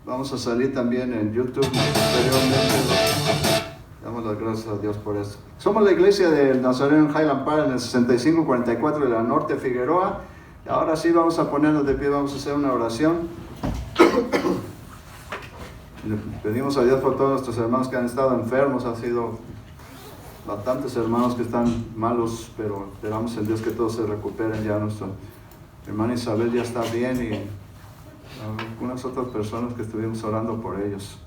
Vamos a salir también en YouTube posteriormente. Damos las gracias a Dios por esto. Somos la iglesia del Nazareno en Highland Park en el 6544 de la Norte Figueroa. Ahora sí vamos a ponernos de pie, vamos a hacer una oración. Le pedimos a Dios por todos nuestros hermanos que han estado enfermos. Han sido bastantes hermanos que están malos, pero esperamos en Dios que todos se recuperen. Ya nuestra hermana Isabel ya está bien y algunas otras personas que estuvimos orando por ellos.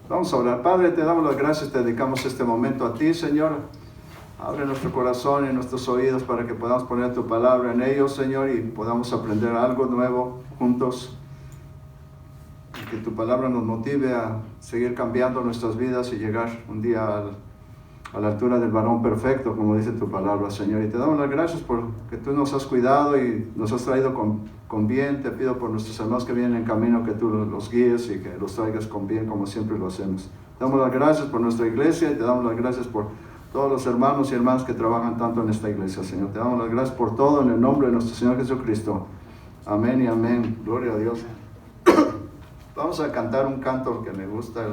Vamos a orar. Padre, te damos las gracias, te dedicamos este momento a ti, Señor. Abre nuestro corazón y nuestros oídos para que podamos poner tu palabra en ellos, Señor, y podamos aprender algo nuevo juntos. Y que tu palabra nos motive a seguir cambiando nuestras vidas y llegar un día a la altura del varón perfecto, como dice tu palabra, Señor. Y te damos las gracias porque tú nos has cuidado y nos has traído con bien. Te pido por nuestros hermanos que vienen en camino que tú los guíes y que los traigas con bien, como siempre lo hacemos. Te damos las gracias por nuestra iglesia y te damos las gracias por todos los hermanos y hermanas que trabajan tanto en esta iglesia, Señor. Te damos las gracias por todo en el nombre de nuestro Señor Jesucristo. Amén y amén. Gloria a Dios. Vamos a cantar un canto que me gusta.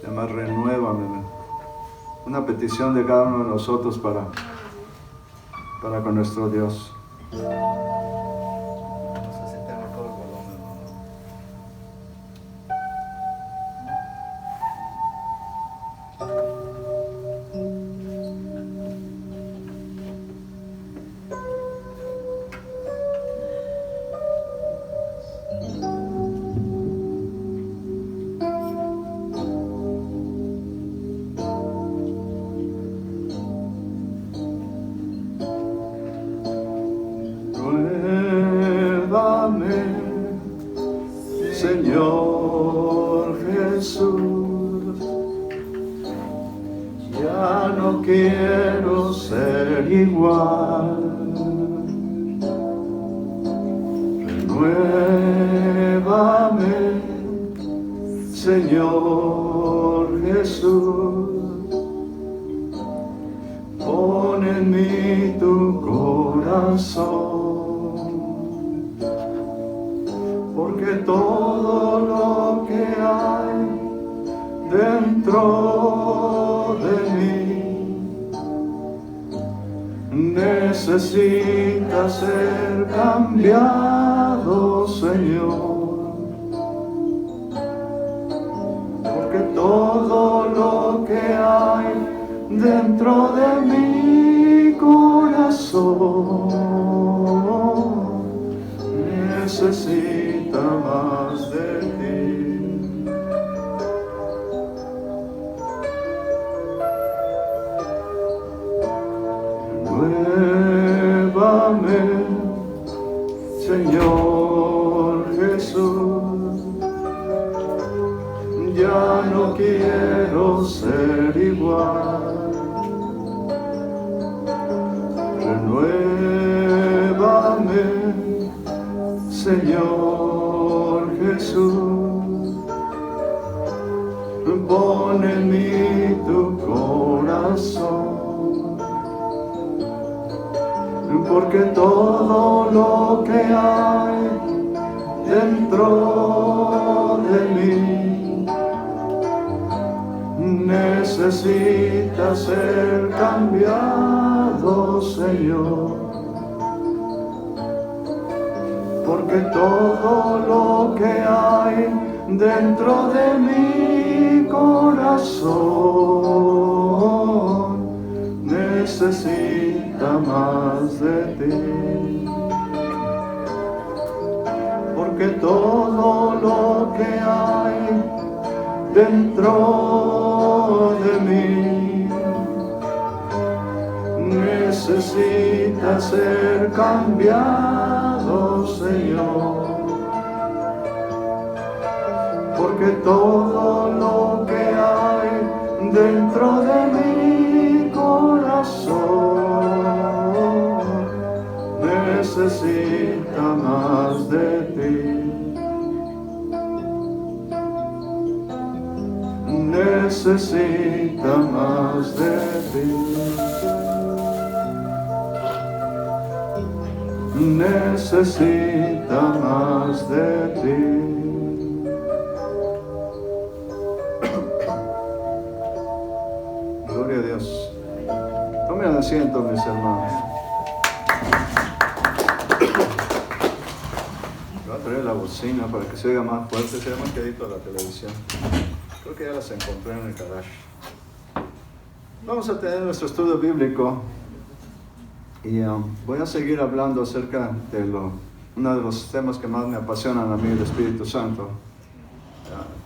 Se llama Renuévame. Una petición de cada uno de nosotros para con nuestro Dios. Señor Jesús, ya no quiero ser igual. Renuévame, Señor Jesús, pon en mí tu corazón. Porque todo lo que hay dentro de mí necesita ser cambiado, Señor. Porque todo lo que hay dentro de mi corazón necesita más de ti. Renuévame, Señor Jesús, ya no quiero ser igual. Renuévame, Señor Jesús, pon en mí tu corazón. Porque todo lo que hay dentro de mí necesita ser cambiado, Señor. Porque todo lo que hay dentro de mi corazón necesita más de ti. Porque todo lo que hay dentro de mí necesita ser cambiado, Señor. Porque todo lo que hay dentro de mi corazón necesita más de ti. Necesita más de ti. necesita más de ti. Gloria a Dios. Tomen asiento, mis hermanos. Voy a traer la bocina para que se oiga más fuerte, se oiga más quedito a la televisión. Creo que ya las encontré en el garage. Vamos a tener nuestro estudio bíblico y voy a seguir hablando acerca de uno de los temas que más me apasionan a mí, el Espíritu Santo.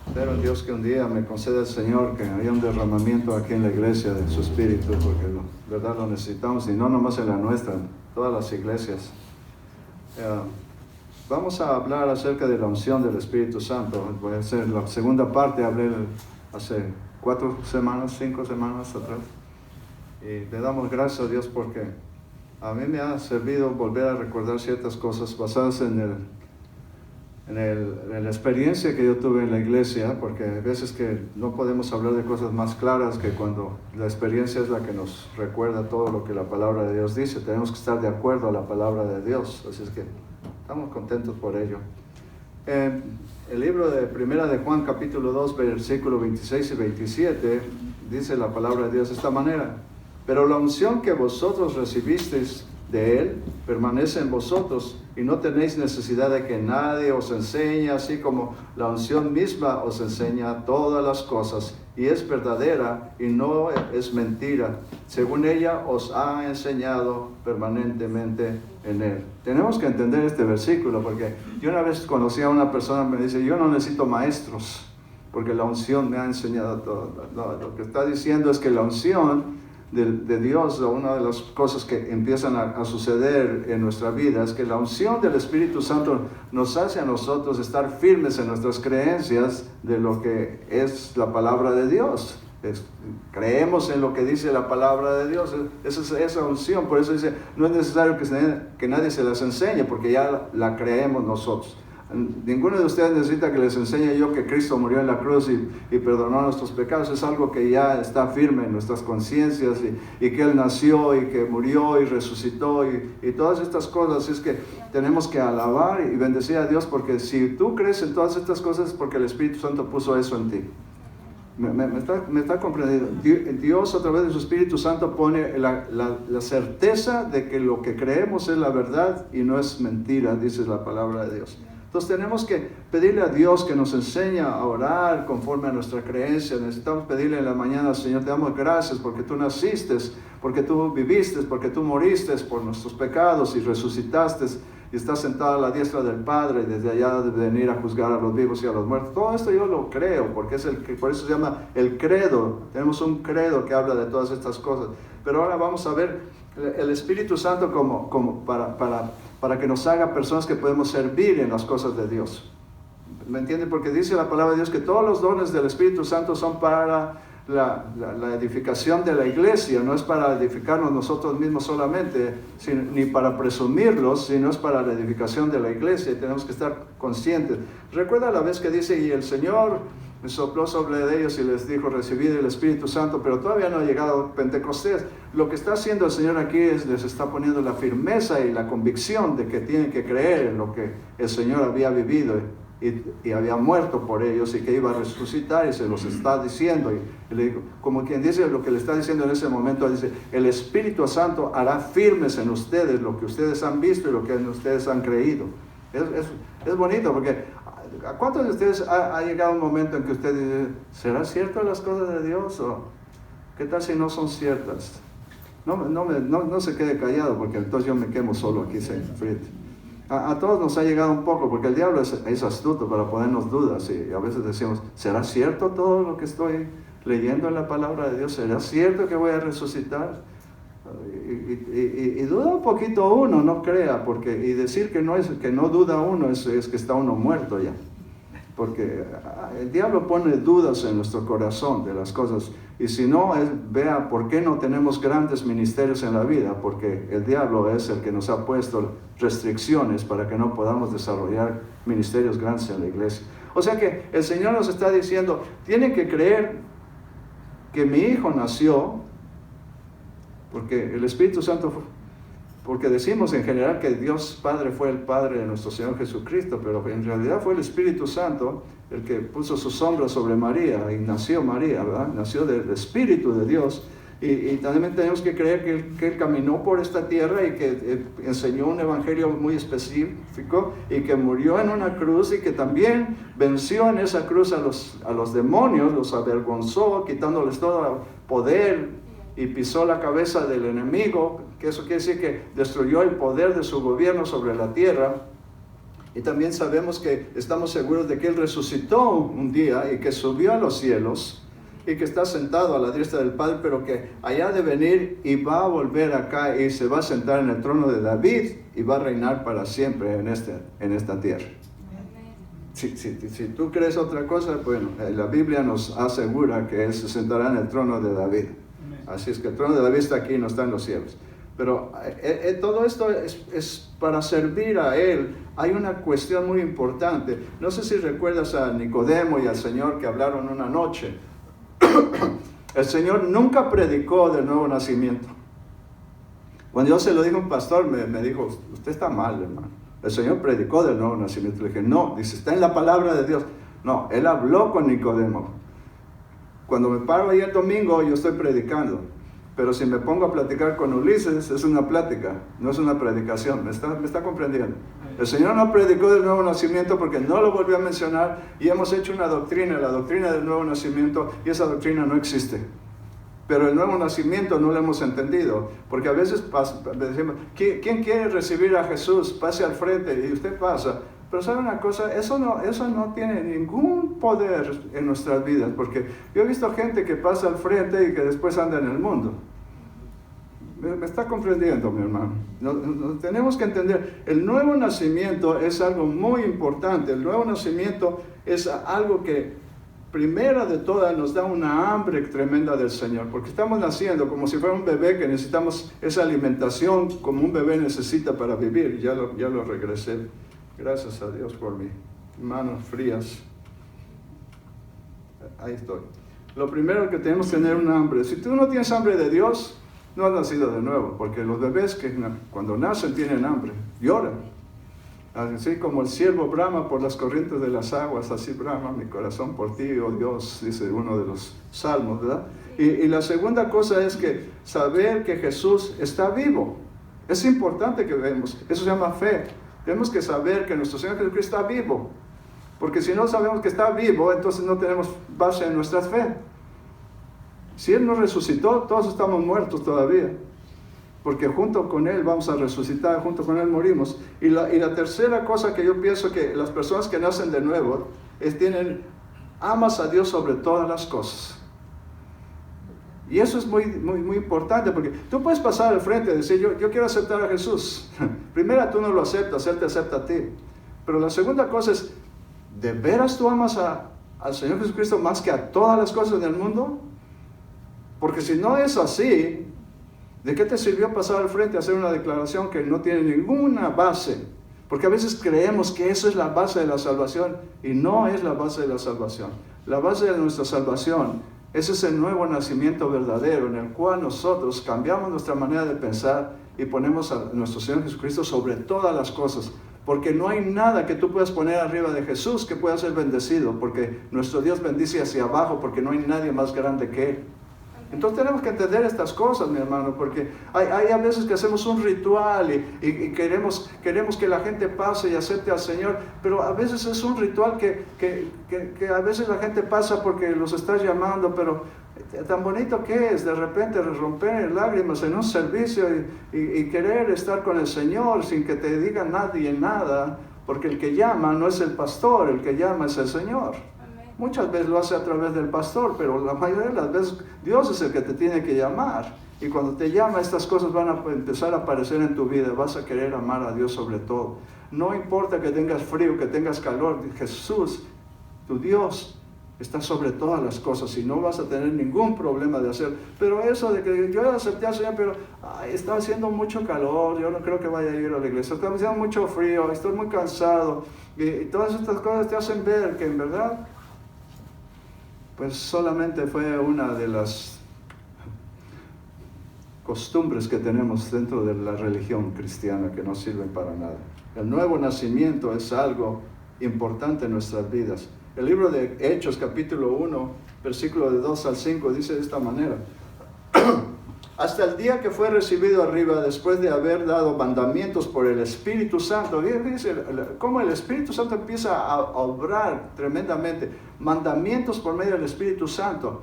Espero en Dios que un día me conceda el Señor que haya un derramamiento aquí en la iglesia de su Espíritu, porque verdad lo necesitamos, y no nomás en la nuestra, en todas las iglesias. Vamos a hablar acerca de la unción del Espíritu Santo. Voy a hacer la segunda parte, hablé hace 5 semanas atrás. Y le damos gracias a Dios porque a mí me ha servido volver a recordar ciertas cosas basadas en la experiencia que yo tuve en la iglesia, porque hay veces que no podemos hablar de cosas más claras que cuando la experiencia es la que nos recuerda todo lo que la palabra de Dios dice. Tenemos que estar de acuerdo a la palabra de Dios, así es que estamos contentos por ello. El libro de Primera de Juan, capítulo 2, versículos 26 y 27, dice la palabra de Dios de esta manera: pero la unción que vosotros recibisteis de Él permanece en vosotros, y no tenéis necesidad de que nadie os enseñe, así como la unción misma os enseña todas las cosas, y es verdadera y no es mentira, según ella os ha enseñado permanentemente en Él. Tenemos que entender este versículo, porque yo una vez conocí a una persona que me dice: yo no necesito maestros, porque la unción me ha enseñado todo. No, lo que está diciendo es que la unción de Dios, una de las cosas que empiezan a suceder en nuestra vida es que la unción del Espíritu Santo nos hace a nosotros estar firmes en nuestras creencias de lo que es la palabra de Dios. Creemos en lo que dice la palabra de Dios, esa unción. Por eso dice, no es necesario que nadie se las enseñe, porque ya la creemos nosotros. Ninguno de ustedes necesita que les enseñe yo que Cristo murió en la cruz y perdonó nuestros pecados. Es algo que ya está firme en nuestras conciencias, y que Él nació y que murió y resucitó y todas estas cosas. Es que tenemos que alabar y bendecir a Dios, porque si tú crees en todas estas cosas es porque el Espíritu Santo puso eso en ti. Me está comprendiendo. Dios, a través de su Espíritu Santo, pone la certeza de que lo que creemos es la verdad y no es mentira, dice la palabra de Dios. Entonces tenemos que pedirle a Dios que nos enseñe a orar conforme a nuestra creencia. Necesitamos pedirle en la mañana: Señor, te damos gracias porque tú naciste, porque tú viviste, porque tú moriste por nuestros pecados y resucitaste y estás sentado a la diestra del Padre, y desde allá de venir a juzgar a los vivos y a los muertos. Todo esto yo lo creo, porque por eso se llama el credo. Tenemos un credo que habla de todas estas cosas. Pero ahora vamos a ver el Espíritu Santo como para que nos haga personas que podemos servir en las cosas de Dios. ¿Me entienden? Porque dice la palabra de Dios que todos los dones del Espíritu Santo son para la edificación de la iglesia. No es para edificarnos nosotros mismos solamente, ni para presumirlos, sino es para la edificación de la iglesia, y tenemos que estar conscientes. Recuerda la vez que dice: y el Señor me sopló sobre ellos y les dijo: recibid el Espíritu Santo. Pero todavía no ha llegado Pentecostés. Lo que está haciendo el Señor aquí es les está poniendo la firmeza y la convicción de que tienen que creer en lo que el Señor había vivido y había muerto por ellos, y que iba a resucitar, y se los está diciendo. Y le digo, como quien dice lo que le está diciendo en ese momento, dice: el Espíritu Santo hará firmes en ustedes lo que ustedes han visto y lo que ustedes han creído. Es bonito, porque ¿a cuántos de ustedes ha llegado un momento en que usted dice: ¿será cierto las cosas de Dios? ¿O qué tal si no son ciertas? No se quede callado, porque entonces yo me quemo solo aquí frente. A todos nos ha llegado un poco, porque el diablo es astuto para ponernos dudas, y a veces decimos: ¿será cierto todo lo que estoy leyendo en la palabra de Dios? ¿Será cierto que voy a resucitar? Y duda un poquito uno, no crea, y decir que no duda uno es que está uno muerto ya. Porque el diablo pone dudas en nuestro corazón de las cosas, y si no, vea por qué no tenemos grandes ministerios en la vida, porque el diablo es el que nos ha puesto restricciones para que no podamos desarrollar ministerios grandes en la iglesia. O sea que el Señor nos está diciendo: tienen que creer que mi hijo nació, porque el Espíritu Santo porque decimos en general que Dios Padre fue el Padre de nuestro Señor Jesucristo, pero en realidad fue el Espíritu Santo el que puso su sombra sobre María y nació María, ¿verdad? Nació del Espíritu de Dios. Y también tenemos que creer que él caminó por esta tierra y que enseñó un evangelio muy específico y que murió en una cruz y que también venció en esa cruz a los demonios, los avergonzó, quitándoles todo poder y pisó la cabeza del enemigo, que eso quiere decir que destruyó el poder de su gobierno sobre la tierra. Y también sabemos que estamos seguros de que Él resucitó un día y que subió a los cielos y que está sentado a la diestra del Padre, pero que allá de venir y va a volver acá y se va a sentar en el trono de David y va a reinar para siempre en esta tierra. Si tú crees otra cosa, bueno, la Biblia nos asegura que Él se sentará en el trono de David. Así es que el trono de David está aquí, no está en los cielos. Pero todo esto es para servir a Él. Hay una cuestión muy importante. No sé si recuerdas a Nicodemo y al Señor que hablaron una noche. El Señor nunca predicó del nuevo nacimiento. Cuando yo se lo dije a un pastor, me dijo, usted está mal, hermano. El Señor predicó del nuevo nacimiento. Le dije, no, dice, está en la palabra de Dios. No, Él habló con Nicodemo. Cuando me paro ahí el domingo, yo estoy predicando. Pero si me pongo a platicar con Ulises, es una plática, no es una predicación. ¿Me está comprendiendo? El Señor no predicó del nuevo nacimiento porque no lo volvió a mencionar y hemos hecho una doctrina, la doctrina del nuevo nacimiento, y esa doctrina no existe. Pero el nuevo nacimiento no lo hemos entendido, porque a veces decimos, ¿quién quiere recibir a Jesús? Pase al frente y usted pasa. Pero ¿sabe una cosa? Eso no tiene ningún poder en nuestras vidas, porque yo he visto gente que pasa al frente y que después anda en el mundo. ¿Me está comprendiendo, mi hermano? Tenemos que entender, el nuevo nacimiento es algo muy importante. El nuevo nacimiento es algo que, primera de todas, nos da una hambre tremenda del Señor, porque estamos naciendo como si fuera un bebé que necesitamos esa alimentación como un bebé necesita para vivir. Ya lo regresé. Gracias a Dios por mis manos frías. Ahí estoy. Lo primero que tenemos que tener una hambre. Si tú no tienes hambre de Dios, no has nacido de nuevo, porque los bebés que cuando nacen tienen hambre, lloran. Así como el ciervo brama por las corrientes de las aguas, así brama mi corazón por ti, oh Dios, dice uno de los salmos, ¿verdad? Y la segunda cosa es que saber que Jesús está vivo. Es importante que vemos, eso se llama fe. Tenemos que saber que nuestro Señor Jesucristo está vivo, porque si no sabemos que está vivo, entonces no tenemos base en nuestra fe. Si Él nos resucitó, todos estamos muertos todavía, porque junto con Él vamos a resucitar, junto con Él morimos. Y la tercera cosa que yo pienso que las personas que nacen de nuevo, amas a Dios sobre todas las cosas. Y eso es muy, muy, muy importante, porque tú puedes pasar al frente y decir, yo quiero aceptar a Jesús. Primero tú no lo aceptas, Él te acepta a ti. Pero la segunda cosa es, ¿de veras tú amas al Señor Jesucristo más que a todas las cosas del mundo? Porque si no es así, ¿de qué te sirvió pasar al frente a hacer una declaración que no tiene ninguna base? Porque a veces creemos que eso es la base de la salvación y no es la base de la salvación. La base de nuestra salvación es ese nuevo nacimiento verdadero en el cual nosotros cambiamos nuestra manera de pensar y ponemos a nuestro Señor Jesucristo sobre todas las cosas. Porque no hay nada que tú puedas poner arriba de Jesús que pueda ser bendecido, porque nuestro Dios bendice hacia abajo, porque no hay nadie más grande que Él. Entonces tenemos que entender estas cosas, mi hermano, porque hay a veces que hacemos un ritual y queremos que la gente pase y acepte al Señor, pero a veces es un ritual que a veces la gente pasa porque los estás llamando, pero tan bonito que es de repente romper en lágrimas en un servicio y querer estar con el Señor sin que te diga nadie nada, porque el que llama no es el pastor, el que llama es el Señor. Muchas veces lo hace a través del pastor, pero la mayoría de las veces Dios es el que te tiene que llamar. Y cuando te llama, estas cosas van a empezar a aparecer en tu vida. Vas a querer amar a Dios sobre todo. No importa que tengas frío, que tengas calor. Jesús, tu Dios, está sobre todas las cosas y no vas a tener ningún problema de hacer. Pero eso de que yo acepté al Señor, pero está haciendo mucho calor, yo no creo que vaya a ir a la iglesia. Está haciendo mucho frío, estoy muy cansado. Y todas estas cosas te hacen ver que en verdad, pues solamente fue una de las costumbres que tenemos dentro de la religión cristiana que no sirven para nada. El nuevo nacimiento es algo importante en nuestras vidas. El libro de Hechos, capítulo 1, versículo de 2 al 5, dice de esta manera: hasta el día que fue recibido arriba, después de haber dado mandamientos por el Espíritu Santo. Dice cómo el Espíritu Santo empieza a obrar tremendamente. Mandamientos por medio del Espíritu Santo.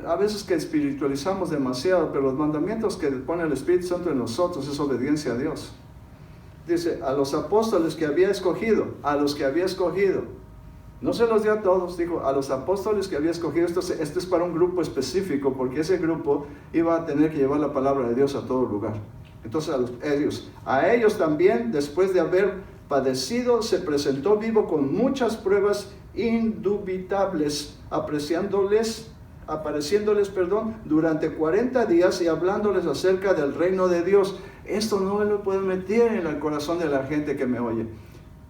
A veces que espiritualizamos demasiado, pero los mandamientos que pone el Espíritu Santo en nosotros es obediencia a Dios. Dice, a los apóstoles que había escogido, no se los dio a todos, dijo, a los apóstoles que había escogido. Esto es para un grupo específico, porque ese grupo iba a tener que llevar la palabra de Dios a todo lugar. Entonces a ellos también, después de haber padecido, se presentó vivo con muchas pruebas indubitables, apareciéndoles durante 40 días y hablándoles acerca del reino de Dios. Esto no me lo puedo meter en el corazón de la gente que me oye.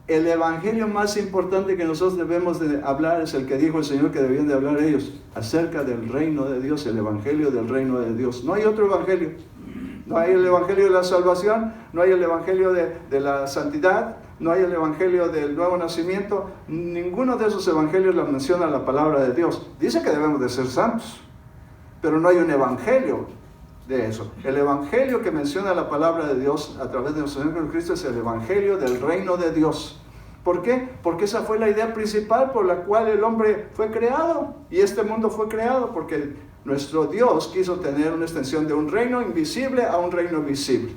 El evangelio más importante que nosotros debemos de hablar es el que dijo el Señor que debían de hablar ellos, acerca del reino de Dios, el evangelio del reino de Dios. No hay otro evangelio. No hay el evangelio de la salvación, no hay el evangelio de la santidad, no hay el evangelio del nuevo nacimiento. Ninguno de esos evangelios la menciona la palabra de Dios. Dice que debemos de ser santos, pero no hay un evangelio de eso. El evangelio que menciona la palabra de Dios a través de nuestro Señor Jesucristo es el evangelio del reino de Dios. ¿Por qué? Porque esa fue la idea principal por la cual el hombre fue creado y este mundo fue creado, porque nuestro Dios quiso tener una extensión de un reino invisible a un reino visible.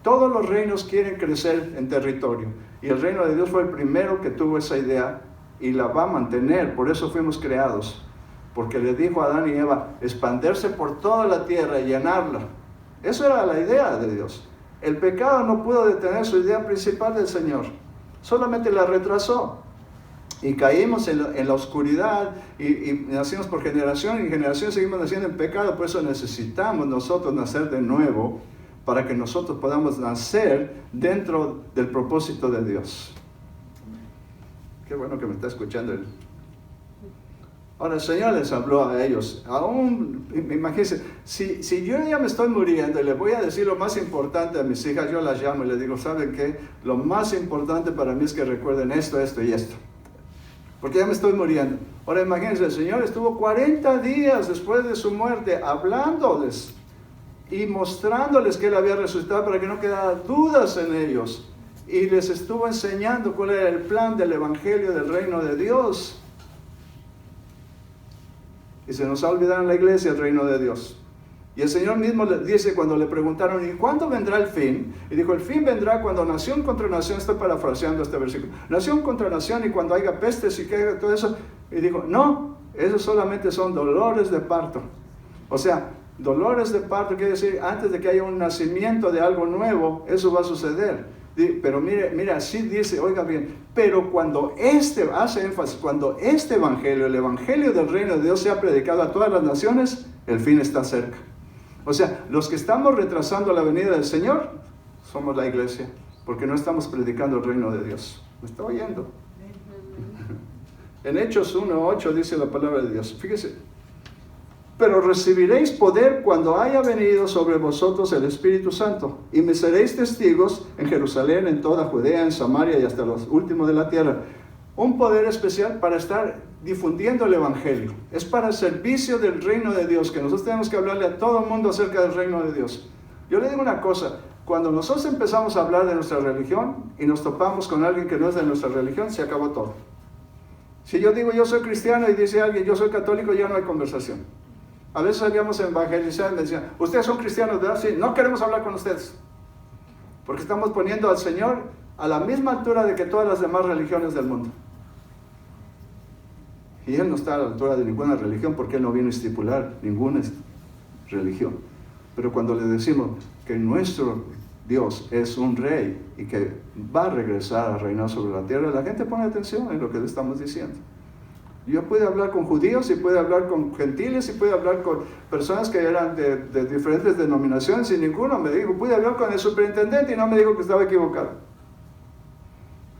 Todos los reinos quieren crecer en territorio y el reino de Dios fue el primero que tuvo esa idea y la va a mantener. Por eso fuimos creados, porque le dijo a Adán y Eva expandirse por toda la tierra y llenarla. Eso era la idea de Dios. El pecado no pudo detener su idea principal del Señor, solamente la retrasó. Y caímos en la oscuridad y nacimos por generación y en generación seguimos naciendo en pecado. Por eso necesitamos nosotros nacer de nuevo, para que nosotros podamos nacer dentro del propósito de Dios. Qué bueno que me está escuchando él. Ahora el Señor les habló a ellos. Aún, imagínense, si yo ya me estoy muriendo y les voy a decir lo más importante a mis hijas, yo las llamo y les digo, ¿saben qué? Lo más importante para mí es que recuerden esto, esto y esto. Porque ya me estoy muriendo. Ahora imagínense, el Señor estuvo 40 días después de su muerte hablándoles y mostrándoles que Él había resucitado para que no quedaran dudas en ellos. Y les estuvo enseñando cuál era el plan del evangelio del reino de Dios. Y se nos ha olvidado en la iglesia el reino de Dios. Y el Señor mismo le dice cuando le preguntaron, ¿y cuándo vendrá el fin? Y dijo, el fin vendrá cuando nación contra nación, estoy parafraseando este versículo, nación contra nación y cuando haya pestes y que todo eso. Y dijo, no, esos solamente son dolores de parto. O sea, dolores de parto quiere decir, antes de que haya un nacimiento de algo nuevo, eso va a suceder. Pero mire, así dice, oiga bien, pero cuando hace énfasis, cuando este evangelio, el evangelio del reino de Dios sea predicado a todas las naciones, el fin está cerca. O sea, los que estamos retrasando la venida del Señor, somos la iglesia, porque no estamos predicando el reino de Dios. ¿Me está oyendo? En Hechos 1:8 dice la palabra de Dios, fíjese, pero recibiréis poder cuando haya venido sobre vosotros el Espíritu Santo, y me seréis testigos en Jerusalén, en toda Judea, en Samaria y hasta los últimos de la tierra. Un poder especial para estar difundiendo el evangelio. Es para el servicio del reino de Dios, que nosotros tenemos que hablarle a todo el mundo acerca del reino de Dios. Yo le digo una cosa, cuando nosotros empezamos a hablar de nuestra religión y nos topamos con alguien que no es de nuestra religión, se acabó todo. Si yo digo yo soy cristiano y dice alguien yo soy católico, ya no hay conversación. A veces salíamos a evangelizar y me decían, ustedes son cristianos, ¿verdad? Sí, no queremos hablar con ustedes, porque estamos poniendo al Señor a la misma altura de que todas las demás religiones del mundo. Y Él no está a la altura de ninguna religión, porque Él no vino a estipular ninguna religión. Pero cuando le decimos que nuestro Dios es un rey y que va a regresar a reinar sobre la tierra, la gente pone atención en lo que le estamos diciendo. Yo pude hablar con judíos y pude hablar con gentiles y pude hablar con personas que eran de diferentes denominaciones y ninguno me dijo. Pude hablar con el superintendente y no me dijo que estaba equivocado.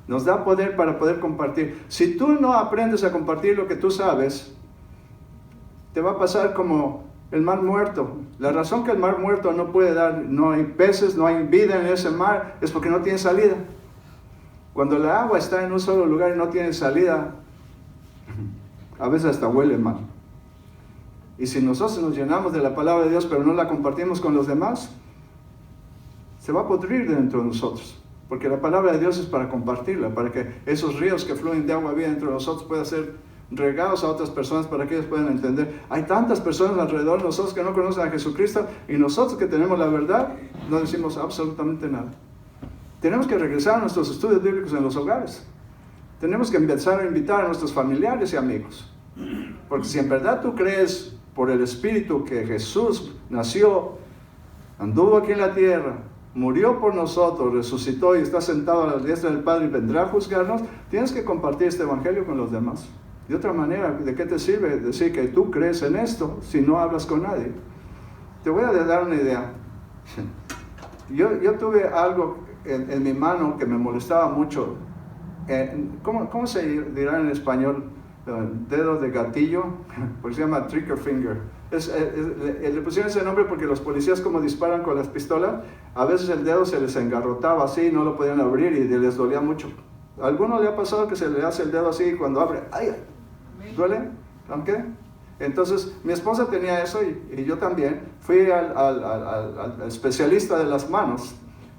Nos da poder para poder compartir. Si tú no aprendes a compartir lo que tú sabes, te va a pasar como el mar muerto. La razón que el mar muerto no puede dar, no hay peces, no hay vida en ese mar, es porque no tiene salida. Cuando el agua está en un solo lugar y no tiene salida, a veces hasta huele mal. Y si nosotros nos llenamos de la palabra de Dios, pero no la compartimos con los demás, se va a pudrir dentro de nosotros. Porque la palabra de Dios es para compartirla, para que esos ríos que fluyen de agua viva dentro de nosotros puedan ser regados a otras personas para que ellos puedan entender. Hay tantas personas alrededor de nosotros que no conocen a Jesucristo, y nosotros que tenemos la verdad no decimos absolutamente nada. Tenemos que regresar a nuestros estudios bíblicos en los hogares. Tenemos que empezar a invitar a nuestros familiares y amigos. Porque si en verdad tú crees por el Espíritu que Jesús nació, anduvo aquí en la tierra, murió por nosotros, resucitó y está sentado a la diestra del Padre y vendrá a juzgarnos, tienes que compartir este evangelio con los demás. De otra manera, ¿de qué te sirve decir que tú crees en esto si no hablas con nadie? Te voy a dar una idea. Yo tuve algo en mi mano que me molestaba mucho. ¿Cómo se dirá en español? Dedo de gatillo, porque se llama trigger finger. Le pusieron ese nombre porque los policías, como disparan con las pistolas, a veces el dedo se les engarrotaba así, no lo podían abrir y les dolía mucho. ¿A alguno le ha pasado que se le hace el dedo así y cuando abre, ¡ay! ¿Duele? ¿Aunque? Entonces, mi esposa tenía eso y yo también. Fui al especialista de las manos,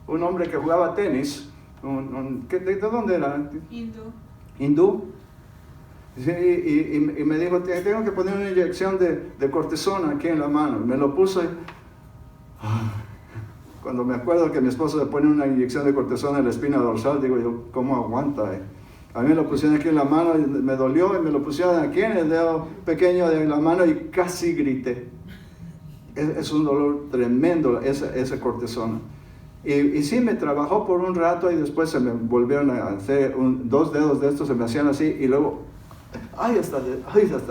un hombre que jugaba tenis. ¿De dónde era? Hindú. Sí, y me dijo, tengo que poner una inyección de cortisona aquí en la mano. Me lo puso y... Cuando me acuerdo que mi esposa le pone una inyección de cortisona en la espina dorsal, digo yo, ¿cómo aguanta? A mí me lo pusieron aquí en la mano y me dolió, y me lo pusieron aquí en el dedo pequeño de la mano y casi grité. Es un dolor tremendo esa cortisona. Y sí, me trabajó por un rato y después se me volvieron a hacer dos dedos de estos, se me hacían así y luego, hasta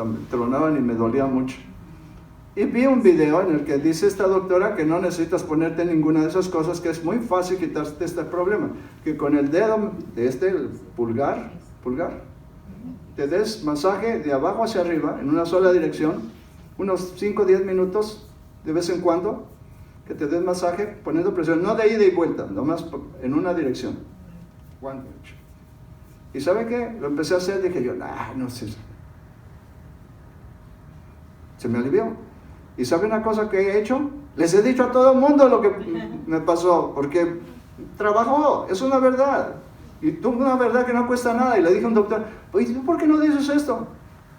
me tronaban y me dolía mucho. Y vi un video en el que dice esta doctora que no necesitas ponerte ninguna de esas cosas, que es muy fácil quitarte este problema, que con el dedo de el pulgar, te des masaje de abajo hacia arriba en una sola dirección, unos 5 o 10 minutos de vez en cuando, que te des masaje poniendo presión, no de ida y vuelta, nomás en una dirección. ¿Y sabe qué? Lo empecé a hacer, dije yo, no sé. Se me alivió. ¿Y sabe una cosa que he hecho? Les he dicho a todo el mundo lo que me pasó, porque trabajó, es una verdad. Y tú, una verdad que no cuesta nada. Y le dije a un doctor, oye, ¿tú por qué no dices esto?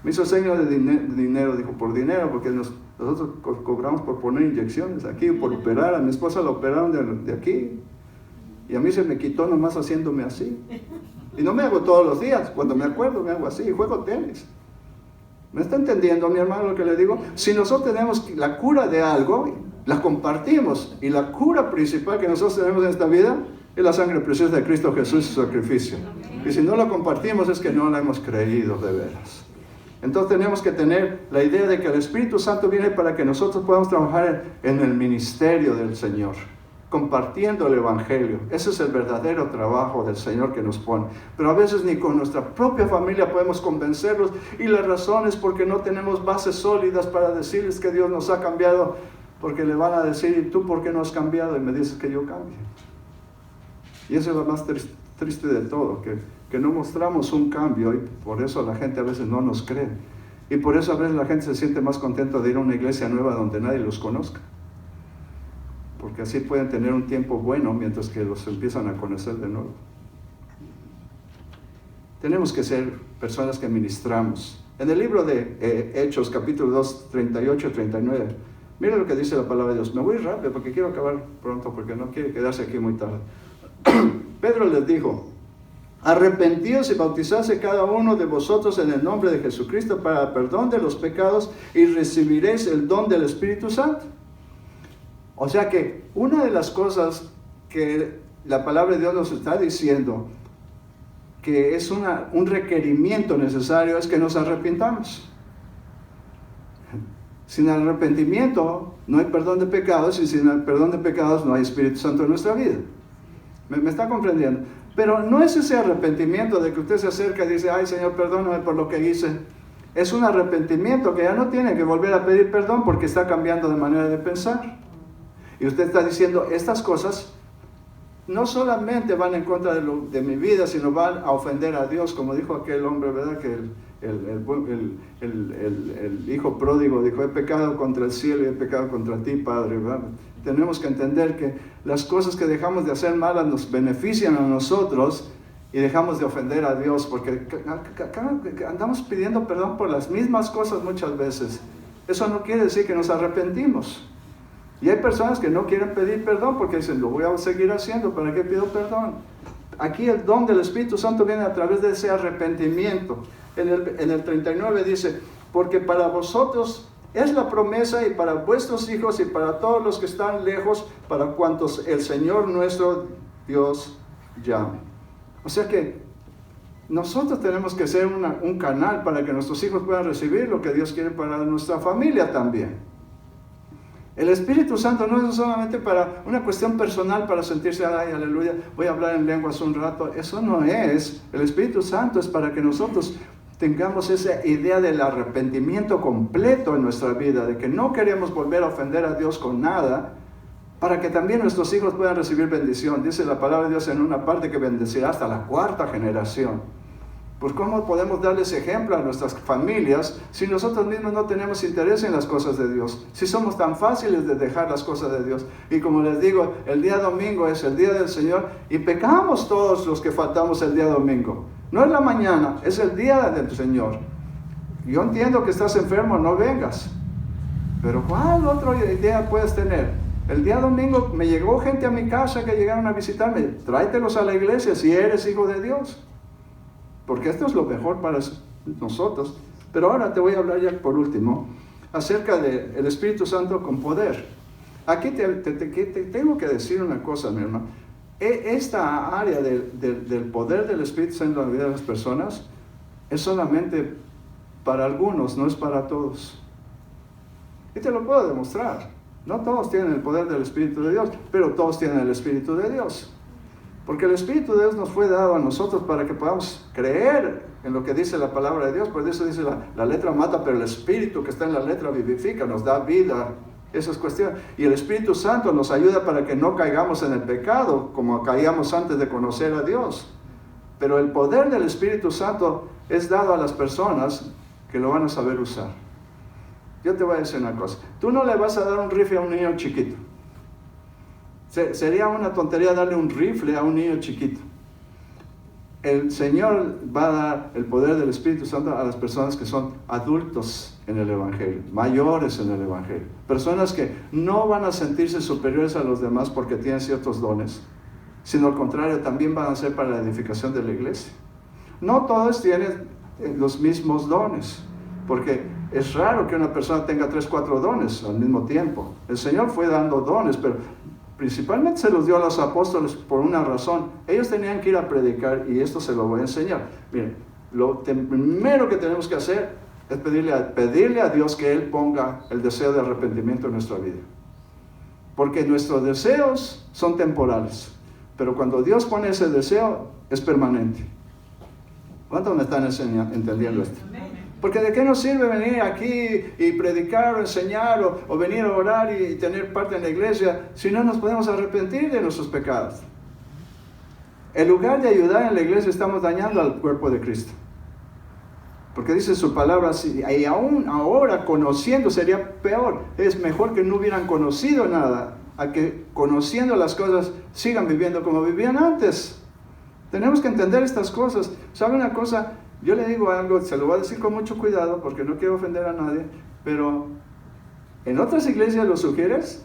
Me hizo señas de dinero, dijo, por dinero, porque nosotros cobramos por poner inyecciones aquí, por operar. A mi esposa la operaron de aquí. Y a mí se me quitó nomás haciéndome así. Y no me hago todos los días, cuando me acuerdo me hago así, y juego tenis. ¿Me está entendiendo, mi hermano, lo que le digo? Si nosotros tenemos la cura de algo, la compartimos. Y la cura principal que nosotros tenemos en esta vida es la sangre preciosa de Cristo Jesús y su sacrificio. Y si no la compartimos es que no la hemos creído de veras. Entonces tenemos que tener la idea de que el Espíritu Santo viene para que nosotros podamos trabajar en el ministerio del Señor, compartiendo el Evangelio. Ese es el verdadero trabajo del Señor que nos pone. Pero a veces ni con nuestra propia familia podemos convencerlos, y la razón es porque no tenemos bases sólidas para decirles que Dios nos ha cambiado, porque le van a decir, ¿y tú por qué no has cambiado? Y me dices que yo cambie. Y eso es lo más triste de todo, que no mostramos un cambio, y por eso la gente a veces no nos cree. Y por eso a veces la gente se siente más contenta de ir a una iglesia nueva donde nadie los conozca. Porque así pueden tener un tiempo bueno mientras que los empiezan a conocer de nuevo. Tenemos que ser personas que ministramos. En el libro de Hechos, capítulo 2, 38 y 39, mira lo que dice la palabra de Dios. Me voy rápido porque quiero acabar pronto, porque no quiero quedarse aquí muy tarde. Pedro les dijo, arrepentíos y bautizadse cada uno de vosotros en el nombre de Jesucristo para perdón de los pecados, y recibiréis el don del Espíritu Santo. O sea que una de las cosas que la palabra de Dios nos está diciendo, que es un requerimiento necesario, es que nos arrepintamos. Sin arrepentimiento no hay perdón de pecados, y sin el perdón de pecados no hay Espíritu Santo en nuestra vida. ¿Me está comprendiendo? Pero no es ese arrepentimiento de que usted se acerca y dice, ay Señor, perdóname por lo que hice, Es un arrepentimiento que ya no tiene que volver a pedir perdón porque está cambiando de manera de pensar. Y usted está diciendo, estas cosas no solamente van en contra de mi vida, sino van a ofender a Dios, como dijo aquel hombre, ¿verdad? Que el hijo pródigo dijo, he pecado contra el cielo y he pecado contra ti, Padre, ¿verdad? Tenemos que entender que las cosas que dejamos de hacer malas nos benefician a nosotros y dejamos de ofender a Dios, porque andamos pidiendo perdón por las mismas cosas muchas veces. Eso no quiere decir que nos arrepentimos. Y hay personas que no quieren pedir perdón porque dicen, lo voy a seguir haciendo, ¿para qué pido perdón? Aquí el don del Espíritu Santo viene a través de ese arrepentimiento. En el 39 dice, porque para vosotros es la promesa y para vuestros hijos y para todos los que están lejos, para cuantos el Señor nuestro Dios llame. O sea que nosotros tenemos que ser un canal para que nuestros hijos puedan recibir lo que Dios quiere para nuestra familia también. El Espíritu Santo no es solamente para una cuestión personal, para sentirse, ay, aleluya, voy a hablar en lenguas un rato. Eso no es. El Espíritu Santo es para que nosotros tengamos esa idea del arrepentimiento completo en nuestra vida, de que no queremos volver a ofender a Dios con nada, para que también nuestros hijos puedan recibir bendición. Dice la palabra de Dios en una parte que bendecirá hasta la 4ª generación. Pues ¿cómo podemos darles ejemplo a nuestras familias si nosotros mismos no tenemos interés en las cosas de Dios? Si somos tan fáciles de dejar las cosas de Dios. Y como les digo, el día domingo es el día del Señor y pecamos todos los que faltamos el día domingo. No es la mañana, es el día del Señor. Yo entiendo que estás enfermo, no vengas. Pero ¿cuál otra idea puedes tener? El día domingo me llegó gente a mi casa que llegaron a visitarme. Tráetelos a la iglesia si eres hijo de Dios. Porque esto es lo mejor para nosotros. Pero ahora te voy a hablar ya por último acerca del Espíritu Santo con poder. Aquí te tengo que decir una cosa, mi hermano. Esta área del poder del Espíritu Santo en la vida de las personas es solamente para algunos, no es para todos. Y te lo puedo demostrar. No todos tienen el poder del Espíritu de Dios, pero todos tienen el Espíritu de Dios. Porque el Espíritu de Dios nos fue dado a nosotros para que podamos creer en lo que dice la palabra de Dios. Por eso dice la letra mata, pero el Espíritu que está en la letra vivifica, nos da vida. Esas cuestiones. Y el Espíritu Santo nos ayuda para que no caigamos en el pecado, como caíamos antes de conocer a Dios. Pero el poder del Espíritu Santo es dado a las personas que lo van a saber usar. Yo te voy a decir una cosa. Tú no le vas a dar un rifle a un niño chiquito. Sería una tontería darle un rifle a un niño chiquito. El Señor va a dar el poder del Espíritu Santo a las personas que son adultos en el Evangelio, mayores en el Evangelio. Personas que no van a sentirse superiores a los demás porque tienen ciertos dones, sino al contrario, también van a ser para la edificación de la iglesia. No todos tienen los mismos dones, porque es raro que una persona tenga 3, 4 dones al mismo tiempo. El Señor fue dando dones, pero principalmente se los dio a los apóstoles por una razón. Ellos tenían que ir a predicar y esto se lo voy a enseñar. Miren, lo primero que tenemos que hacer es pedirle a Dios que Él ponga el deseo de arrepentimiento en nuestra vida. Porque nuestros deseos son temporales, pero cuando Dios pone ese deseo es permanente. ¿Cuántos me están entendiendo esto? Porque ¿de qué nos sirve venir aquí y predicar o enseñar o venir a orar y tener parte en la iglesia si no nos podemos arrepentir de nuestros pecados? En lugar de ayudar en la iglesia estamos dañando al cuerpo de Cristo. Porque dice su palabra, y aún ahora conociendo sería peor. Es mejor que no hubieran conocido nada, a que conociendo las cosas sigan viviendo como vivían antes. Tenemos que entender estas cosas. ¿Sabe una cosa? Yo le digo algo, se lo voy a decir con mucho cuidado porque no quiero ofender a nadie, pero en otras iglesias los sugieres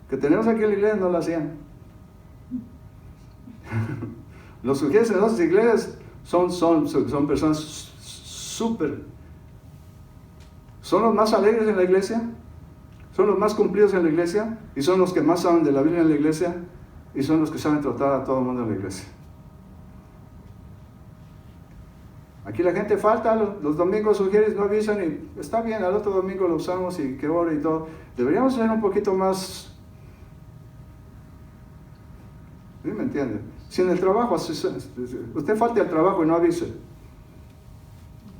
que tenemos aquí en la iglesia no lo hacían. Los sugieres en otras iglesias son personas súper, son los más alegres en la iglesia, son los más cumplidos en la iglesia y son los que más saben de la Biblia en la iglesia y son los que saben tratar a todo el mundo en la iglesia. Aquí la gente falta, los domingos sugieres no avisan y está bien, al otro domingo lo usamos y que ore y todo. Deberíamos ser un poquito más, ¿sí me entiende? Si en el trabajo, usted falta al trabajo y no avise.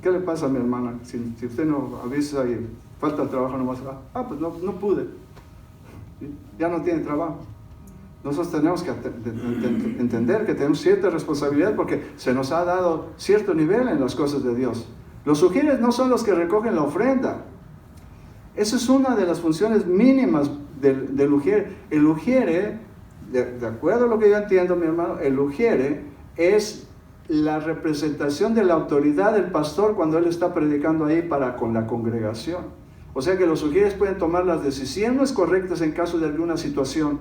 ¿Qué le pasa a mi hermana? Si usted no avisa y falta el trabajo nomás, pues no pude. Ya no tiene trabajo. Nosotros tenemos que entender que tenemos cierta responsabilidad porque se nos ha dado cierto nivel en las cosas de Dios. Los ujieres no son los que recogen la ofrenda. Esa es una de las funciones mínimas del ujiere. El ujiere, de acuerdo a lo que yo entiendo, mi hermano, el ujiere es la representación de la autoridad del pastor cuando él está predicando ahí con la congregación. O sea que los ujieres pueden tomar las decisiones correctas en caso de alguna situación,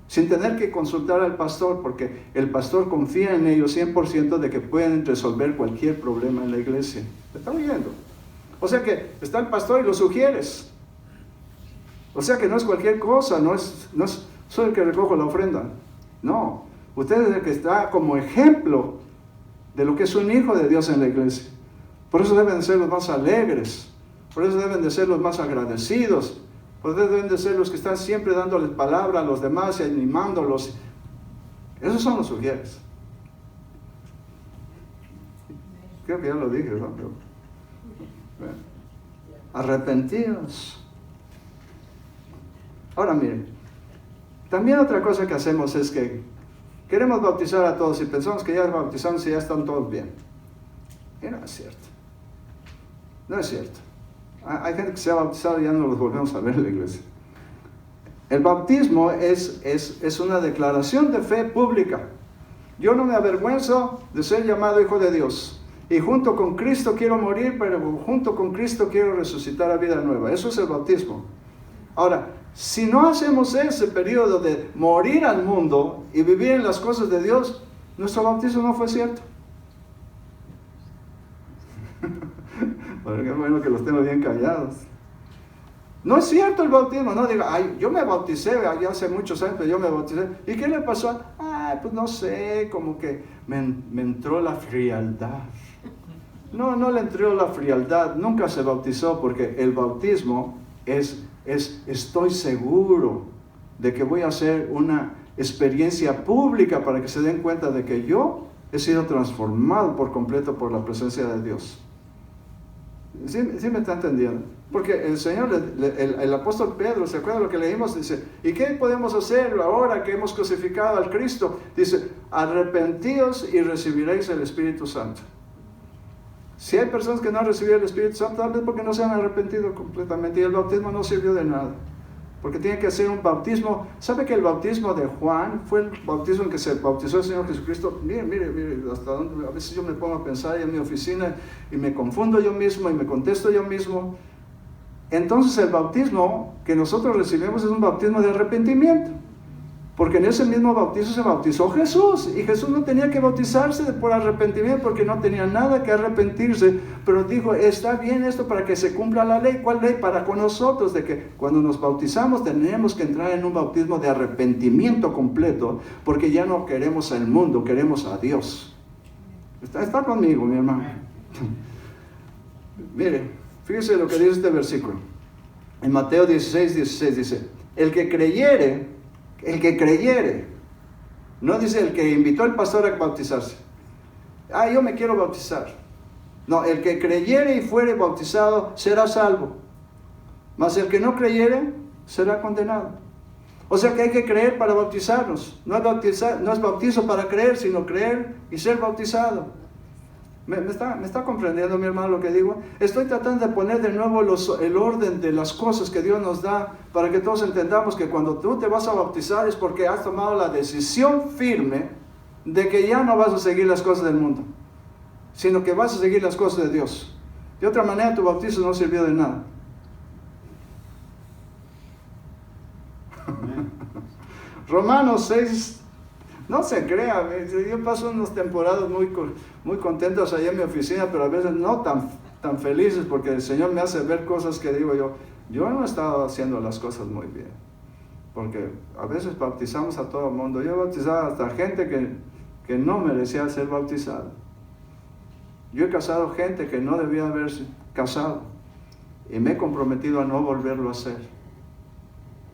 sin tener que consultar al pastor, porque el pastor confía en ellos 100% de que pueden resolver cualquier problema en la iglesia. ¿Me están oyendo? O sea que está el pastor y los ujieres. O sea que no es cualquier cosa, no es soy el que recojo la ofrenda. No, usted es el que está como ejemplo de lo que es un hijo de Dios en la iglesia. Por eso deben de ser los más alegres, por eso deben de ser los más agradecidos, por eso deben de ser los que están siempre dándoles palabra a los demás y animándolos. Esos son los ujieres. Creo que ya lo dije, ¿no? Arrepentidos. Ahora miren, también otra cosa que hacemos es que queremos bautizar a todos y pensamos que ya bautizamos y ya están todos bien. Y no es cierto. No es cierto. Hay gente que se ha bautizado y ya no los volvemos a ver en la iglesia. El bautismo es una declaración de fe pública. Yo no me avergüenzo de ser llamado hijo de Dios. Y junto con Cristo quiero morir, pero junto con Cristo quiero resucitar a vida nueva. Eso es el bautismo. Ahora, si no hacemos ese periodo de morir al mundo y vivir en las cosas de Dios, nuestro bautismo no fue cierto. Qué bueno que los tengo bien callados. No es cierto el bautismo, no diga, yo me bauticé ya hace muchos años, pero yo me bauticé. ¿Y qué le pasó? Pues no sé, como que me entró la frialdad. No le entró la frialdad, nunca se bautizó porque el bautismo estoy seguro de que voy a hacer una experiencia pública para que se den cuenta de que yo he sido transformado por completo por la presencia de Dios. ¿Sí me está entendiendo? Porque el Señor, el apóstol Pedro, ¿se acuerdan lo que leímos? Dice, ¿y qué podemos hacer ahora que hemos crucificado al Cristo? Dice, arrepentíos y recibiréis el Espíritu Santo. Si hay personas que no han recibido el Espíritu Santo, tal vez porque no se han arrepentido completamente y el bautismo no sirvió de nada. Porque tiene que hacer un bautismo. ¿Sabe que el bautismo de Juan fue el bautismo en que se bautizó el Señor Jesucristo? Mire, hasta dónde a veces yo me pongo a pensar en mi oficina y me confundo yo mismo y me contesto yo mismo. Entonces el bautismo que nosotros recibimos es un bautismo de arrepentimiento. Porque en ese mismo bautizo se bautizó Jesús. Y Jesús no tenía que bautizarse por arrepentimiento porque no tenía nada que arrepentirse. Pero dijo, está bien esto para que se cumpla la ley. ¿Cuál ley? Para con nosotros. De que cuando nos bautizamos tenemos que entrar en un bautismo de arrepentimiento completo. Porque ya no queremos al mundo, queremos a Dios. ¿Está conmigo, mi hermano? Mire, fíjese lo que dice este versículo. En Mateo 16 dice, el que creyere, no dice el que invitó al pastor a bautizarse. Yo me quiero bautizar. No, el que creyere y fuere bautizado será salvo. Mas el que no creyere será condenado. O sea que hay que creer para bautizarnos. No es bautizo para creer, sino creer y ser bautizado. ¿Me está comprendiendo, mi hermano, lo que digo? Estoy tratando de poner de nuevo el orden de las cosas que Dios nos da para que todos entendamos que cuando tú te vas a bautizar es porque has tomado la decisión firme de que ya no vas a seguir las cosas del mundo, sino que vas a seguir las cosas de Dios. De otra manera, tu bautizo no sirvió de nada. Romanos 6. No se crea, yo paso unas temporadas muy contentas allá en mi oficina, pero a veces no tan felices porque el Señor me hace ver cosas que digo yo no he estado haciendo las cosas muy bien. Porque a veces bautizamos a todo el mundo. Yo he bautizado hasta gente que no merecía ser bautizada. Yo he casado gente que no debía haberse casado y me he comprometido a no volverlo a hacer.